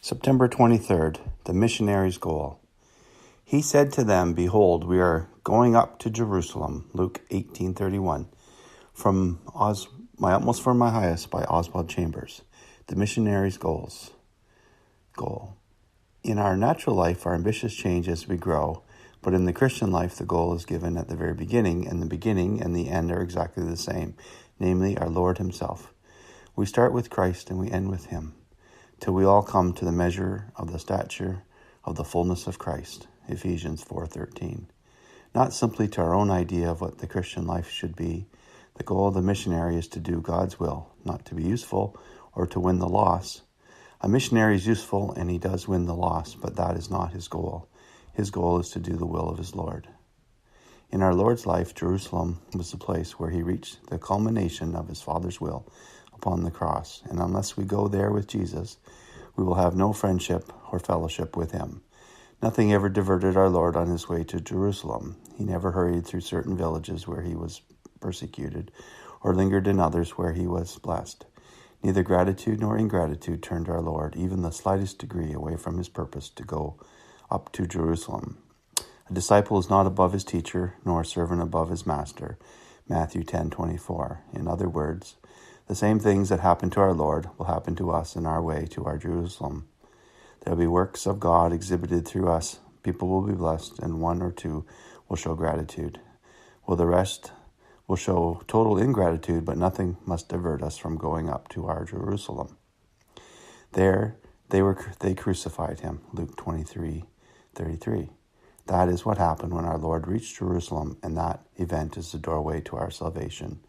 September 23rd, the missionary's goal. He said to them, "Behold, we are going up to Jerusalem." Luke 18:31. From My Utmost for My Highest by Oswald Chambers. The missionary's goal. In our natural life, our ambitions change as we grow, but in the Christian life, the goal is given at the very beginning, and the beginning and the end are exactly the same, namely our Lord Himself. We start with Christ and we end with Him, till we all come to the measure of the stature of the fullness of Christ. Ephesians 4:13. Not simply to our own idea of what the Christian life should be. The goal of the missionary is to do God's will, not to be useful or to win the loss. A missionary is useful and he does win the loss, but that is not his goal. His goal is to do the will of his Lord. In our Lord's life, Jerusalem was the place where he reached the culmination of his Father's will upon the cross, and unless we go there with Jesus, we will have no friendship or fellowship with him. Nothing ever diverted our Lord on his way to Jerusalem. He never hurried through certain villages where he was persecuted, or lingered in others where he was blessed. Neither gratitude nor ingratitude turned our Lord, even the slightest degree, away from his purpose to go up to Jerusalem. A disciple is not above his teacher, nor a servant above his master. Matthew 10:24. In other words, the same things that happened to our Lord will happen to us in our way to our Jerusalem. There will be works of God exhibited through us. People will be blessed, and one or two will show gratitude. Well, the rest will show total ingratitude, but nothing must divert us from going up to our Jerusalem. There they crucified him. Luke 23:33. That is what happened when our Lord reached Jerusalem, and that event is the doorway to our salvation.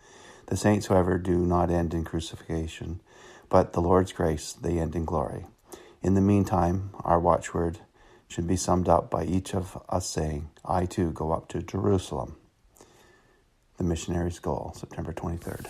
The saints, however, do not end in crucifixion, but the Lord's grace, they end in glory. In the meantime, our watchword should be summed up by each of us saying, "I too go up to Jerusalem." The missionary's goal, September 23rd.